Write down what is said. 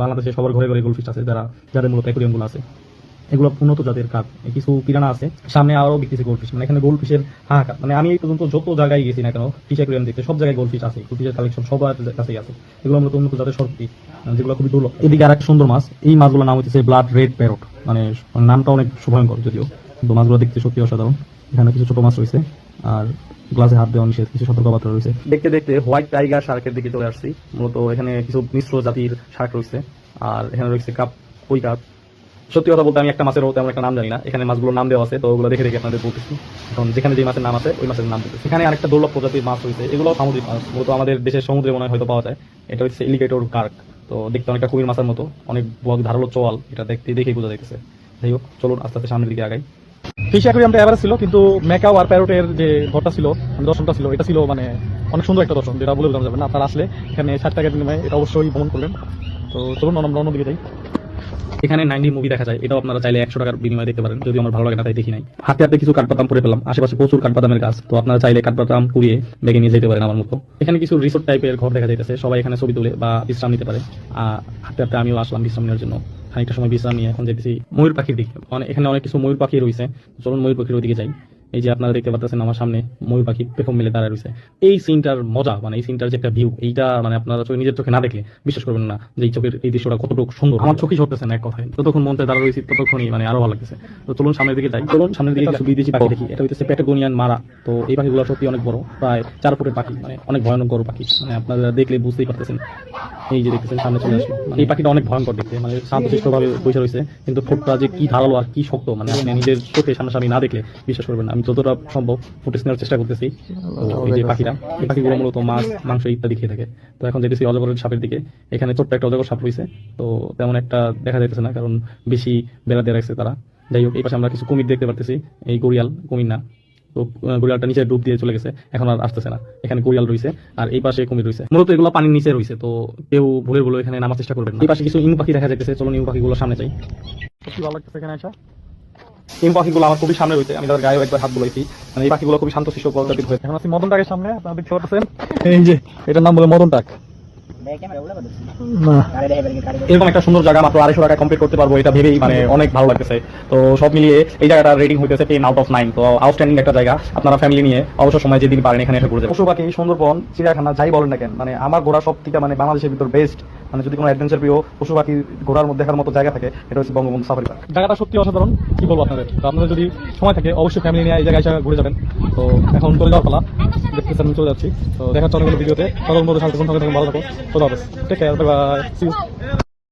বাংলাদেশে সবার ঘরে ঘরে গোল্ডফিশ আছে, যাদের মূলত অ্যাকুরিয়ামগুলো আছে। এগুলো উন্নত জাতের কাপ, কিছু পিরানা আছে, সামনে আরো বিক্রি গোল্ডফিশ। মানে এখানে গোল্ডফিশের হাহাকার। মানে আমি এই পর্যন্ত যত জায়গায় গেছি না কেন ফিশ অ্যাকুরিয়াম দেখতে, সব জায়গায় গোল্ডফিশ আছে, গোল্ডফিশের কালেকশন সবার কাছেই আছে। এগুলো মূলত উন্নত জাতের সরপুঁটি, যেগুলো খুবই দুর্লভ। এদিকে আর একটা সুন্দর মাছ, এই মাছগুলোর নাম হচ্ছে ব্লাড রেড প্যারট। মানে নামটা অনেক ভয়ঙ্কর যদিও, কিন্তু মাছগুলো দেখতে সত্যি অসাধারণ। এখানে কিছু ছোট মাছ রয়েছে, আর গ্লাসে হাত দেওয়া নিষেধ, কিছু সতর্কবার্তা রয়েছে। দেখতে দেখতে হোয়াইট টাইগার শার্কের দিকে চলে আসছি। মূলত এখানে কিছু মিশ্র জাতির শার্ক রয়েছে, আর এখানে রয়েছে কাপ, কই কাপ। সত্যি কথা বলতে আমি একটা মাছেরও তেমন একটা নাম জানি না। এখানে মাছগুলোর নাম দেওয়া আছে, তো ওগুলো দেখে দেখে আপনাদের বলতেছি। এখন যেখানে যে মাছের নাম আছে ওই মাছের নাম বলতেছি। এখানে আরেকটা দুর্লভ প্রজাতির মাছ রয়েছে, এগুলো সামুদ্রিক মাছ, মূলত আমাদের দেশের সমুদ্রে মনে হয় হয়তো পাওয়া যায়। এটা হচ্ছে এলিগেটর কার্ক। তো দেখতে অনেকটা কুমির মাছের মতো, অনেক বড় ধারালো চোয়াল, এটা দেখতে দেখেই বোঝা যাইতেছে। যাই হোক, চলুন আস্তে আস্তে সামনের দিকে আগাই। ফিশ অ্যাকুরিয়ামটা এভারেজ ছিল, কিন্তু ম্যাকাও আর প্যারোটের যে ঘরটা ছিল, দর্শনটা ছিল, এটা ছিল মানে অনেক সুন্দর একটা দর্শন, যেটা বলে বোঝানো যাবে না। আপনারা আসলে এখানে 60 টাকার বিনিময়ে এটা অবশ্যই ভ্রমণ করবেন। তো চলুন আমরা অন্যদিকে যাই। এখানে 90 মুভি দেখা যায়, এটাও আপনারা চাইলে 100 টাকার বিনিময়ে দেখতে পারেন, যদি আমার ভালো লাগে না তাই দেখি নাই। হাতে হাতে কিছু কাঠবাদাম পরে পেলাম, আশেপাশে প্রচুর কাঠবাদামের গাছ, তো আপনারা চাইলে কাঠবাদাম কুড়িয়ে ব্যাগে নিয়ে যেতে পারেন আমার মতো। এখানে কিছু রিসোর্ট টাইপের ঘর দেখা যাইতেছে, সবাই এখানে ছবি তুলে বা বিশ্রাম নিতে পারে। হাতে হাতে আমিও আসলাম বিশ্রাম নেওয়ার জন্য। খানিকটা সময় বিশ্রাম নিয়ে এখন যেতেছি ময়ূর পাখির দিকে। এখানে অনেক কিছু ময়ূর পাখি রয়েছে, চলুন ময়ূর পাখির ওইদিকে যাই। এই যে আপনারা দেখতে পাচ্ছেন আমার সামনে ময়ূর পাখি পেখম মিলে দাঁড়ায় রয়েছে। এই সিনটার মজা, মানে এই সিনটার যে একটা ভিউ, এইটা মানে আপনারা নিজের চোখে না দেখলে বিশ্বাস করবেন না যে এই চোখের এই দৃশ্যটা কতটুকু সুন্দর। আমার চোখই সরতেছে না এক কথায়, যতক্ষণ মনতে দাঁড়া রয়েছে ততক্ষণই মানে আরো ভালো লাগতেছে। তো চলুন সামনের দিকে যাই। চলুন সামনের দিকে কিছু বিদেশি পাখি দেখি। এটা হচ্ছে প্যাটাগোনিয়ান মারা। তো এই পাখিগুলো সত্যি অনেক বড়, প্রায় 4 ফুটের পাখি, মানে অনেক ভয়ঙ্কর পাখি। মানে আপনারা দেখলে বুঝতেই পারতেছেন। এই যে দেখতেছেন সামনে চলে আসলো, এই পাখিটা অনেক ভয়ঙ্কর দেখতে, মানে শান্তশিষ্ট ভাবে বসে রয়েছে, কিন্তু ঠোঁটটা যে কি ধারালো আর কি শক্ত, মানে আপনি নিজের চোখে সামনাসামনি না দেখলে বিশ্বাস করবেন না। আমি যতটা সম্ভব ফুটেজ নেওয়ার চেষ্টা করতেছি। তো এই যে পাখিটা, এই পাখিগুলো মূলত মাছ, মাংস ইত্যাদি খেয়ে থাকে। তো এখন যেতেছি অজগরের সাপের দিকে। এখানে ছোট্ট একটা অজগর সাপ রয়েছে, তো তেমন একটা দেখা যাইতেছে না, কারণ বেশি বেলা দিয়ে রাখছে তারা। যাই হোক, এই পাশে আমরা কিছু কুমির দেখতে পারতেছি। এই গড়িয়াল, কুমির না, তো গড়িয়ালটা নিচে ডুব দিয়ে চলে গেছে, এখন আর আসতেছে না। এখানে গড়িয়াল রয়েছে, আর এই পাশে কুমির রয়েছে। মূলত এগুলো পানির নিচে রয়েছে, তো কেউ ভুলের বলে এখানে নামার চেষ্টা করবেন না। এই পাশে কিছু ইমু পাখি দেখা যাইতেছে, চলুন ইমু পাখিগুলো সামনে যাই। কি ভালো লাগতেছে এখানে আসা। এই পাখিগুলো আমার খুবই সামনে রয়েছে, আমি তাদের গায়ে একবার হাত বুলাইছি। মানে এই পাখিগুলো খুবই শান্তশিষ্ট প্রজাতির হয়েছে। এখন আছি মদন টাকের সামনে, আপনারা দেখতে পাচ্ছেন এই যে এটার নাম বলে মদন টাক। এরকম একটা সুন্দর জায়গা মাত্র 250 টাকা কমপ্লিট করতে পারবো, এটা ভেবেই মানে অনেক ভালো লাগতেছে। তো সব মিলিয়ে এই জায়গাটা রেটিং হইতেছে 10 আউট অফ 9। তো আউটস্ট্যান্ডিং একটা জায়গা, আপনারা ফ্যামিলি নিয়ে অবসর সময় যেদিন পারেন এখানে এসে ঘুরে যাবেন। পশু পাখি, সুন্দরবন, চিড়িয়াখানা, যাই বলেন না কেন, মানে আমার ঘোরা সব থেকে মানে বাংলাদেশের ভিতর বেস্ট। মানে যদি কোনো অ্যাডভেঞ্চার প্রিয় পশু পাখি ঘোরার মধ্যে দেখার মতো জায়গা থাকে, এটা হচ্ছে বঙ্গবন্ধু সাফারি পার্ক। জায়গাটা সত্যি অসাধারণ, কি বলবো আপনাদের। তো আপনাদের যদি সময় থাকে অবশ্যই ফ্যামিলি নিয়ে এই জায়গায় এসে ঘুরে যাবেন। তো এখন চলে যাওয়ার পালা, দেখতেছেন চলে যাচ্ছি। তো দেখা হচ্ছে অনেকগুলো ভিডিওতে, তখন মধ্যে সাথে ভালো থাকো, টেক কেয়ার, বাই বাই।